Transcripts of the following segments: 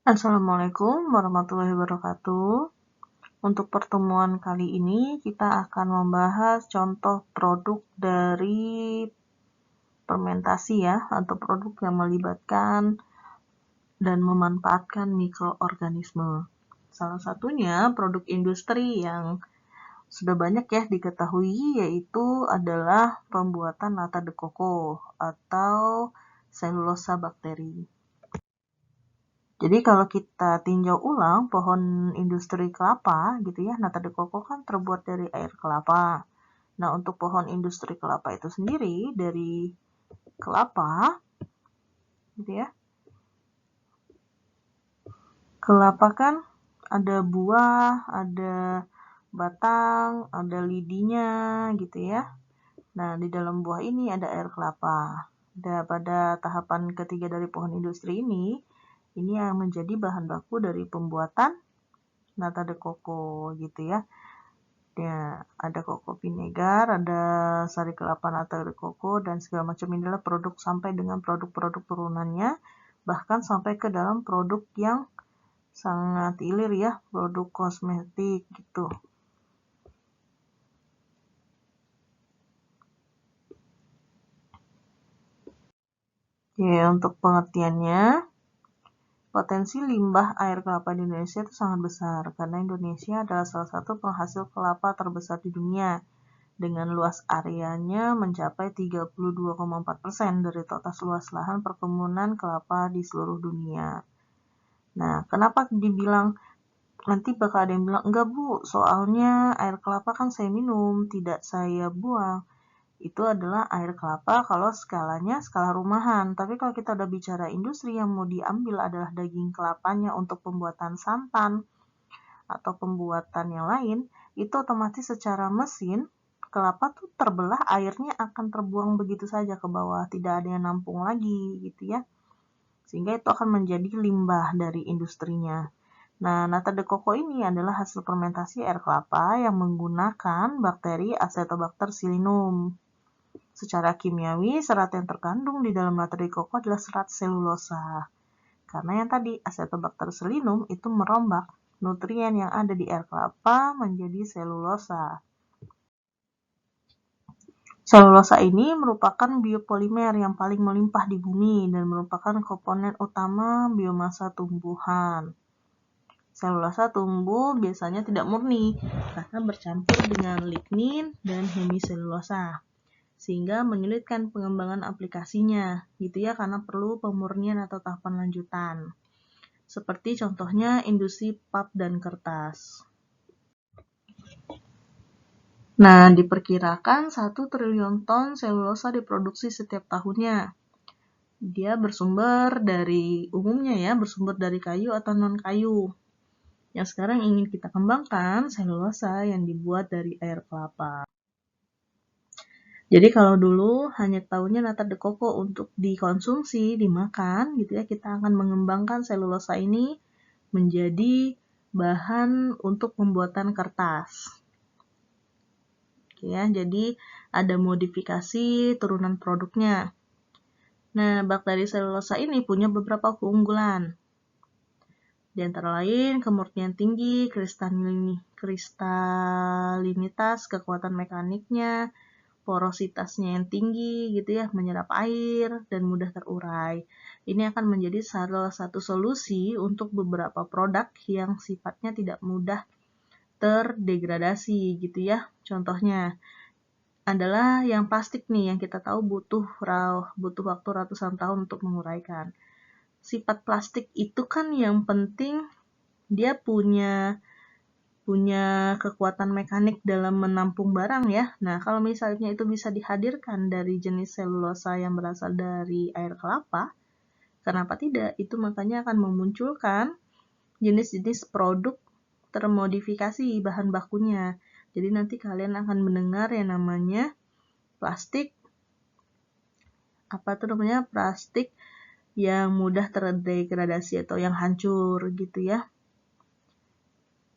Assalamualaikum warahmatullahi wabarakatuh. Untuk pertemuan kali ini kita akan membahas contoh produk dari fermentasi ya, atau produk yang melibatkan dan memanfaatkan mikroorganisme. Salah satunya produk industri yang sudah banyak ya diketahui, yaitu adalah pembuatan nata de coco atau selulosa bakteri. Jadi kalau kita tinjau ulang pohon industri kelapa gitu ya, nata de coco kan terbuat dari air kelapa. Nah, untuk pohon industri kelapa itu sendiri dari kelapa gitu ya. Kelapa kan ada buah, ada batang, ada lidinya gitu ya. Nah, di dalam buah ini ada air kelapa. Dan pada tahapan ketiga dari pohon industri ini yang menjadi bahan baku dari pembuatan nata de coco gitu ya. Ya, ada coco vinegar, ada sari kelapa nata de coco, dan segala macam inilah produk sampai dengan produk-produk turunannya, bahkan sampai ke dalam produk yang sangat hilir ya, produk kosmetik gitu. Ya, untuk pengertiannya, potensi limbah air kelapa di Indonesia itu sangat besar, karena Indonesia adalah salah satu penghasil kelapa terbesar di dunia, dengan luas areanya mencapai 32,4% dari total luas lahan perkebunan kelapa di seluruh dunia. Nah, kenapa dibilang, nanti bakal ada yang bilang, enggak Bu, soalnya air kelapa kan saya minum, tidak saya buang. Itu adalah air kelapa kalau skalanya skala rumahan. Tapi kalau kita udah bicara industri, yang mau diambil adalah daging kelapanya untuk pembuatan santan atau pembuatan yang lain, itu otomatis secara mesin kelapa tuh terbelah, airnya akan terbuang begitu saja ke bawah, tidak ada yang nampung lagi gitu ya, sehingga itu akan menjadi limbah dari industrinya. Nah, nata de coco ini adalah hasil fermentasi air kelapa yang menggunakan bakteri Acetobacter psillinum. Secara kimiawi, serat yang terkandung di dalam nata de coco adalah serat selulosa. Karena yang tadi, Acetobacter psillinum itu merombak nutrien yang ada di air kelapa menjadi selulosa. Selulosa ini merupakan biopolimer yang paling melimpah di bumi dan merupakan komponen utama biomasa tumbuhan. Selulosa tumbuh biasanya tidak murni karena bercampur dengan lignin dan hemiselulosa, sehingga menyulitkan pengembangan aplikasinya gitu ya, karena perlu pemurnian atau tahapan lanjutan. Seperti contohnya industri pulp dan kertas. Nah, diperkirakan 1 triliun ton selulosa diproduksi setiap tahunnya. Dia bersumber dari kayu atau non-kayu. Yang sekarang ingin kita kembangkan selulosa yang dibuat dari air kelapa. Jadi kalau dulu hanya tahunya nata de coco untuk dikonsumsi, dimakan gitu ya, kita akan mengembangkan selulosa ini menjadi bahan untuk pembuatan kertas. Ya, jadi ada modifikasi turunan produknya. Nah, bakteri selulosa ini punya beberapa keunggulan. Di antara lain, kemurnian tinggi, kristalinitas, kekuatan mekaniknya, porositasnya yang tinggi gitu ya, menyerap air dan mudah terurai. Ini akan menjadi salah satu solusi untuk beberapa produk yang sifatnya tidak mudah terdegradasi gitu ya. Contohnya adalah yang plastik nih, yang kita tahu butuh waktu ratusan tahun untuk menguraikan. Sifat plastik itu kan yang penting dia punya kekuatan mekanik dalam menampung barang ya. Nah, kalau misalnya itu bisa dihadirkan dari jenis selulosa yang berasal dari air kelapa, kenapa tidak? Itu makanya akan memunculkan jenis-jenis produk termodifikasi bahan bakunya. Jadi nanti kalian akan mendengar yang namanya plastik yang mudah terdegradasi atau yang hancur gitu ya.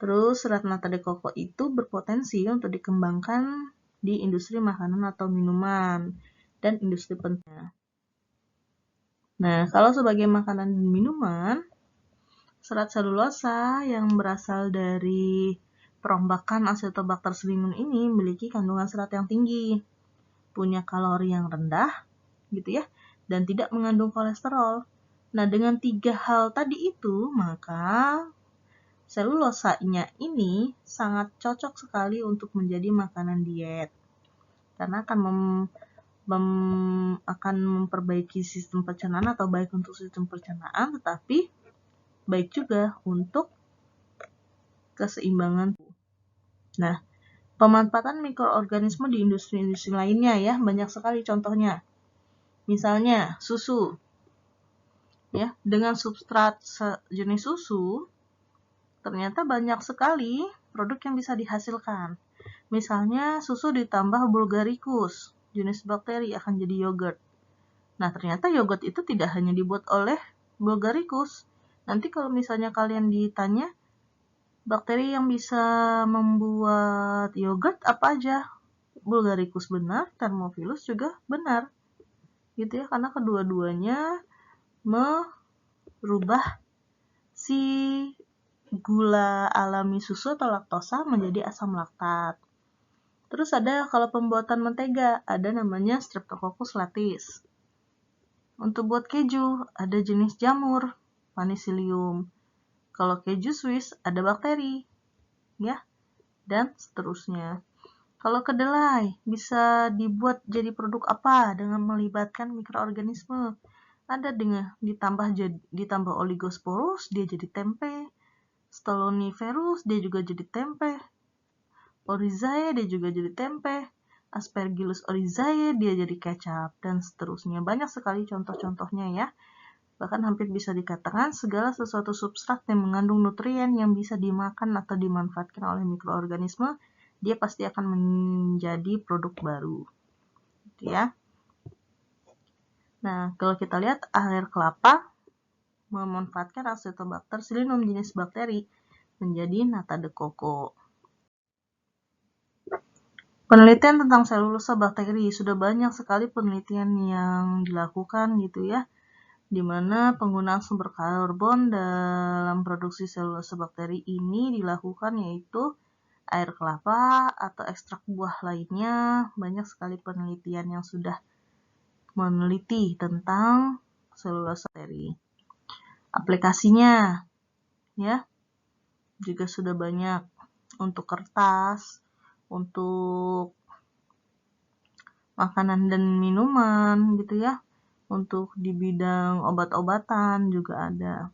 Terus serat nata de coco itu berpotensi untuk dikembangkan di industri makanan atau minuman dan industri penting. Nah, kalau sebagai makanan dan minuman, Serat selulosa yang berasal dari perombakan Acetobacter selinum ini memiliki kandungan serat yang tinggi, punya kalori yang rendah, gitu ya, dan tidak mengandung kolesterol. Nah, dengan 3 hal tadi itu, maka selulosanya ini sangat cocok sekali untuk menjadi makanan diet, karena akan memperbaiki sistem pencernaan atau baik untuk sistem pencernaan, tetapi baik juga untuk keseimbangan. Nah, pemanfaatan mikroorganisme di industri-industri lainnya ya, banyak sekali contohnya. Misalnya susu. Ya, dengan substrat jenis susu ternyata banyak sekali produk yang bisa dihasilkan. Misalnya susu ditambah Bulgaricus, jenis bakteri akan jadi yogurt. Nah, ternyata yogurt itu tidak hanya dibuat oleh Bulgaricus. Nanti kalau misalnya kalian ditanya bakteri yang bisa membuat yogurt apa aja? Bulgaricus benar, Thermophilus juga benar. Gitu ya, karena kedua-duanya merubah si gula alami susu atau laktosa menjadi asam laktat. Terus ada kalau pembuatan mentega, ada namanya Streptococcus lattis. Untuk buat keju, ada jenis jamur, Penicillium. Kalau keju Swiss, ada bakteri, ya, dan seterusnya. Kalau kedelai, bisa dibuat jadi produk apa dengan melibatkan mikroorganisme? Ada dengan ditambah Oligosporus, dia jadi tempe. Stoloniferous, dia juga jadi tempe. Oryzae, dia juga jadi tempe. Aspergillus oryzae, dia jadi kecap, dan seterusnya. Banyak sekali contoh-contohnya ya. Bahkan hampir bisa dikatakan segala sesuatu substrat yang mengandung nutrien yang bisa dimakan atau dimanfaatkan oleh mikroorganisme, dia pasti akan menjadi produk baru. Gitu ya. Nah, kalau kita lihat air kelapa memanfaatkan Acetobacter selinum jenis bakteri menjadi nata de coco. Penelitian tentang selulosa bakteri, sudah banyak sekali penelitian yang dilakukan gitu ya, di mana penggunaan sumber karbon dalam produksi selulosa bakteri ini dilakukan yaitu air kelapa atau ekstrak buah lainnya. Banyak sekali penelitian yang sudah meneliti tentang selulosa bakteri. Aplikasinya ya juga sudah banyak untuk kertas, untuk makanan dan minuman gitu ya. Untuk di bidang obat-obatan juga ada.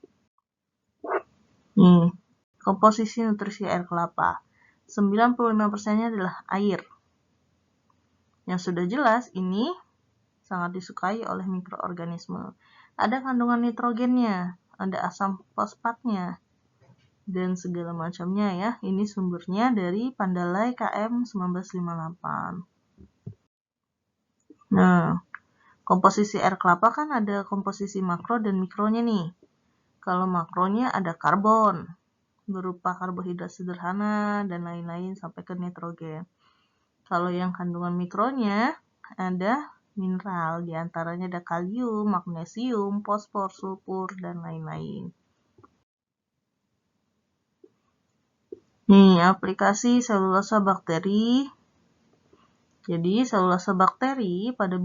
Nih, komposisi nutrisi air kelapa. 95%-nya adalah air. Yang sudah jelas ini sangat disukai oleh mikroorganisme. Ada kandungan nitrogennya, ada asam fosfatnya, dan segala macamnya ya. Ini sumbernya dari Pandalai KM 1958. Nah, komposisi air kelapa kan ada komposisi makro dan mikronya nih. Kalau makronya ada karbon, berupa karbohidrat sederhana dan lain-lain sampai ke nitrogen. Kalau yang kandungan mikronya ada mineral, diantaranya ada kalium, magnesium, fosfor, sulfur, dan lain-lain. Nih, aplikasi selulosa bakteri. Jadi, selulosa bakteri pada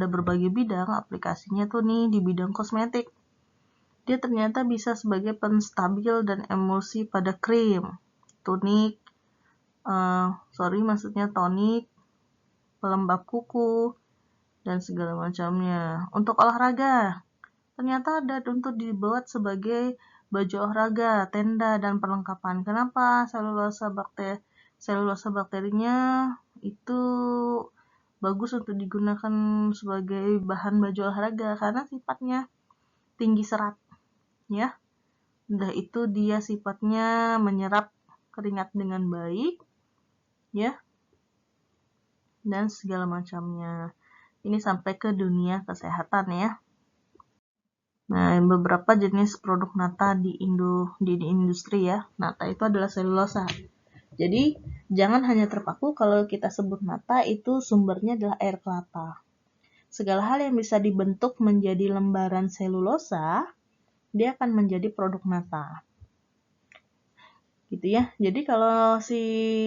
berbagai bidang aplikasinya tuh nih di bidang kosmetik. Dia ternyata bisa sebagai penstabil dan emulsi pada krim, tonik, pelembab kuku, dan segala macamnya. Untuk olahraga, ternyata ada untuk dibuat sebagai baju olahraga, tenda, dan perlengkapan. Kenapa selulosa bakterinya itu bagus untuk digunakan sebagai bahan baju olahraga? Karena sifatnya tinggi serat, ya. Udah itu dia sifatnya menyerap keringat dengan baik, ya, dan segala macamnya. Ini sampai ke dunia kesehatan ya. Nah, beberapa jenis produk nata di industri ya. Nata itu adalah selulosa. Jadi, jangan hanya terpaku kalau kita sebut nata itu sumbernya adalah air kelapa. Segala hal yang bisa dibentuk menjadi lembaran selulosa, dia akan menjadi produk nata. Gitu ya. Jadi kalau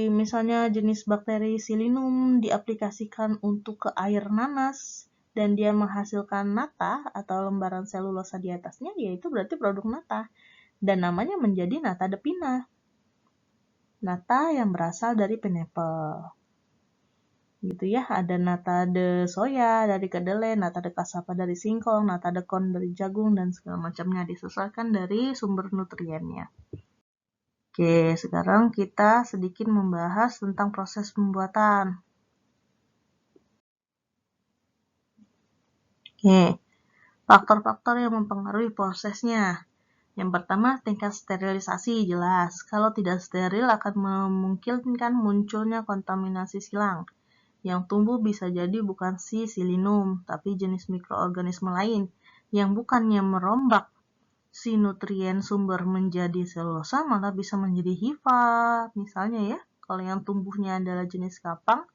misalnya jenis bakteri Silinum diaplikasikan untuk ke air nanas dan dia menghasilkan nata atau lembaran selulosa di atasnya, yaitu berarti produk nata. Dan namanya menjadi nata de pina. Nata yang berasal dari pineapple. Gitu ya, ada nata de soya dari kedelai, nata de cassava dari singkong, nata de corn dari jagung, dan segala macamnya disesuaikan dari sumber nutriennya. Oke, sekarang kita sedikit membahas tentang proses pembuatan. Oke, faktor-faktor yang mempengaruhi prosesnya. Yang pertama, tingkat sterilisasi jelas. Kalau tidak steril akan memungkinkan munculnya kontaminasi silang. Yang tumbuh bisa jadi bukan si Silinum, tapi jenis mikroorganisme lain yang bukannya merombak si nutrien sumber menjadi selulosa, malah bisa menjadi hifa. Misalnya ya, kalau yang tumbuhnya adalah jenis kapang,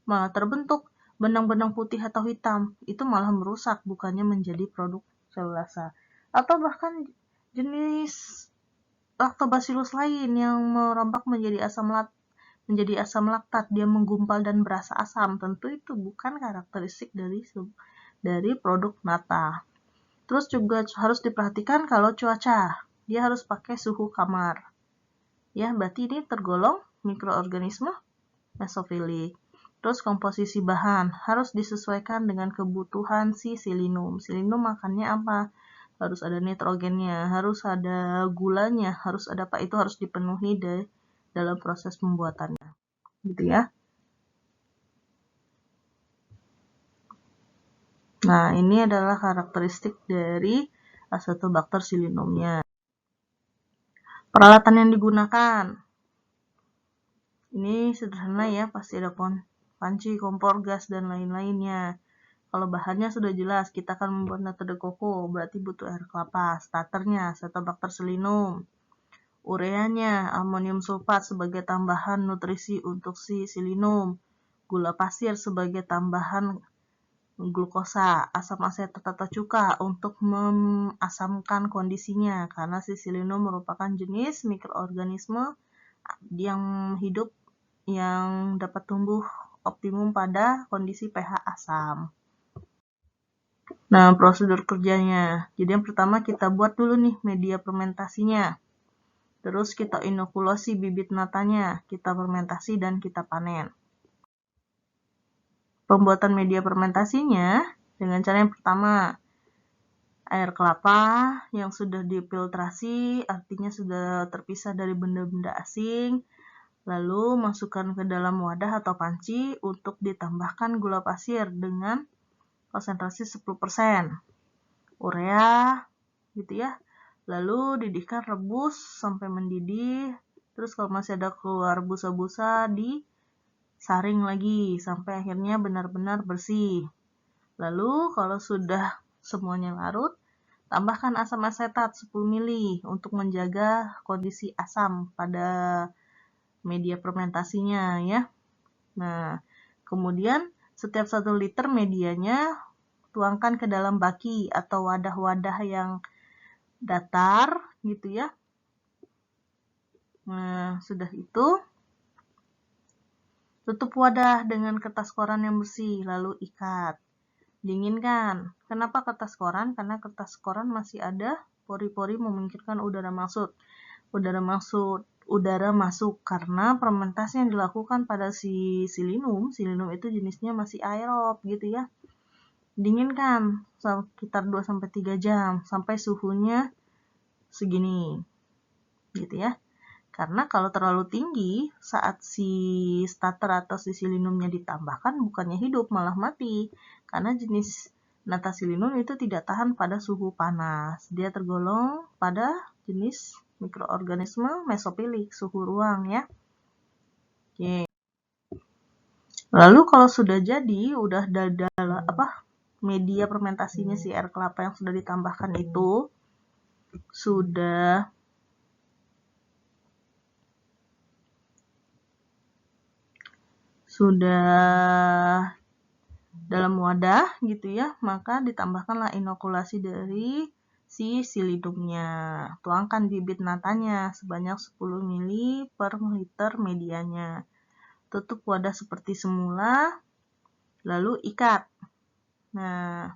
malah terbentuk benang-benang putih atau hitam. Itu malah merusak, bukannya menjadi produk selulosa. Atau bahkan jenis Lactobacillus lain yang merombak menjadi asam laktat, dia menggumpal dan berasa asam. Tentu itu bukan karakteristik dari produk nata. Terus juga harus diperhatikan kalau cuaca, dia harus pakai suhu kamar. Ya, berarti ini tergolong mikroorganisme mesofilik. Terus komposisi bahan harus disesuaikan dengan kebutuhan si Silinum. Silinum makannya apa? Harus ada nitrogennya, harus ada gulanya, harus ada apa, itu harus dipenuhi dalam proses pembuatannya. Gitu ya. Nah, ini adalah karakteristik dari Acetobacter Silinumnya. Peralatan yang digunakan. Ini sederhana ya, pasti ada panci, kompor, gas, dan lain-lainnya. Kalau bahannya sudah jelas, kita akan membuat nata de coco, berarti butuh air kelapa. Starternya, Acetobacter Silinum. Ureanya, amonium sulfat sebagai tambahan nutrisi untuk si Silinum. Gula pasir sebagai tambahan glukosa, asam asetat atau cuka untuk mengasamkan kondisinya, karena si Silinum merupakan jenis mikroorganisme yang hidup yang dapat tumbuh optimum pada kondisi pH asam. Nah, prosedur kerjanya. Jadi yang pertama kita buat dulu nih media fermentasinya. Terus kita inokulasi bibit natanya, kita fermentasi dan kita panen. Pembuatan media fermentasinya dengan cara yang pertama, air kelapa yang sudah difiltrasi, artinya sudah terpisah dari benda-benda asing, lalu masukkan ke dalam wadah atau panci untuk ditambahkan gula pasir dengan konsentrasi 10%. Urea, gitu ya. Lalu didihkan rebus sampai mendidih, terus kalau masih ada keluar busa-busa disaring lagi sampai akhirnya benar-benar bersih. Lalu kalau sudah semuanya larut, tambahkan asam asetat 10 ml untuk menjaga kondisi asam pada media fermentasinya ya. Nah, kemudian setiap 1 liter medianya tuangkan ke dalam baki atau wadah-wadah yang datar gitu ya. Nah, sudah itu tutup wadah dengan kertas koran yang bersih lalu ikat. Dinginkan. Kenapa kertas koran? Karena kertas koran masih ada pori-pori memungkinkan udara masuk. Udara masuk karena fermentasi yang dilakukan pada si Silinum itu jenisnya masih aerob gitu ya. Dinginkan sekitar 2-3 jam sampai suhunya segini. Gitu ya. Karena kalau terlalu tinggi saat si starter atau si Silinumnya ditambahkan bukannya hidup malah mati. Karena jenis nata Silinum itu tidak tahan pada suhu panas. Dia tergolong pada jenis mikroorganisme mesofilik, suhu ruang ya. Oke. Lalu kalau sudah jadi, udah media fermentasinya si air kelapa yang sudah ditambahkan itu sudah dalam wadah gitu ya, maka ditambahkanlah inokulasi dari si silidumnya. Tuangkan bibit natanya sebanyak 10 ml per liter medianya. Tutup wadah seperti semula, lalu ikat. Nah,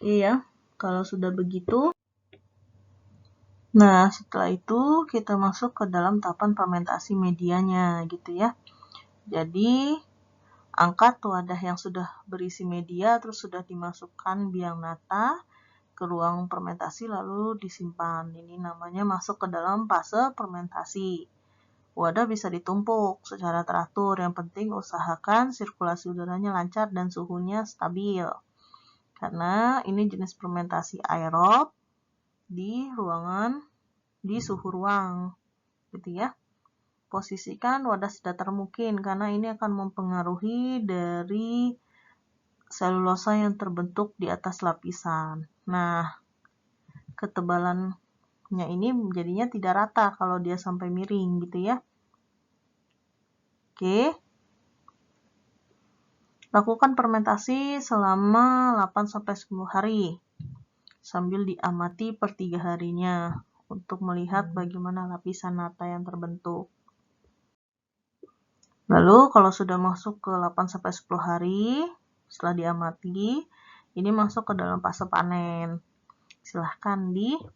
iya, kalau sudah begitu, nah setelah itu kita masuk ke dalam tahapan fermentasi medianya gitu ya. Jadi, angkat wadah yang sudah berisi media, terus sudah dimasukkan biang nata ke ruang fermentasi lalu disimpan. Ini namanya masuk ke dalam fase fermentasi. Wadah bisa ditumpuk secara teratur, yang penting usahakan sirkulasi udaranya lancar dan suhunya stabil. Karena ini jenis fermentasi aerob di suhu ruang, gitu ya. Posisikan wadah sedatar mungkin karena ini akan mempengaruhi dari selulosa yang terbentuk di atas lapisan. Nah, ketebalannya ini jadinya tidak rata kalau dia sampai miring gitu ya. Oke. Lakukan fermentasi selama 8-10 hari sambil diamati per 3 harinya untuk melihat bagaimana lapisan nata yang terbentuk. Lalu kalau sudah masuk ke 8-10 hari setelah diamati, ini masuk ke dalam fase panen. Silahkan dipanen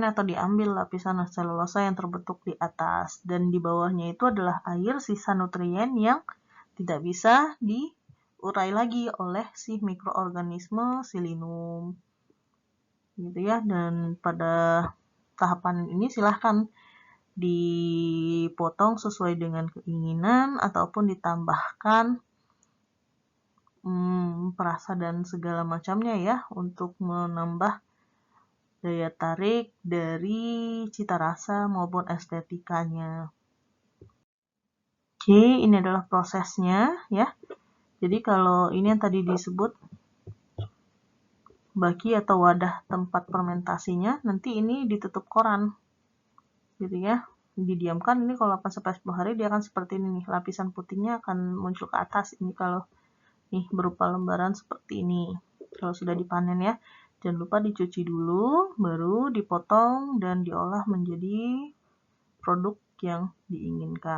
atau diambil lapisan selulosa yang terbentuk di atas, dan di bawahnya itu adalah air sisa nutrien yang tidak bisa diurai lagi oleh si mikroorganisme Silinum gitu ya. Dan pada tahapan ini silahkan dipotong sesuai dengan keinginan ataupun ditambahkan perasa dan segala macamnya ya untuk menambah daya tarik dari cita rasa maupun estetikanya. Oke, ini adalah prosesnya ya. Jadi kalau ini yang tadi disebut baki atau wadah tempat fermentasinya, nanti ini ditutup koran gitu ya, didiamkan. Ini kalau 8-10 hari dia akan seperti ini nih, lapisan putihnya akan muncul ke atas. Ini kalau nih berupa lembaran seperti ini kalau sudah dipanen ya. Jangan lupa dicuci dulu, baru dipotong dan diolah menjadi produk yang diinginkan.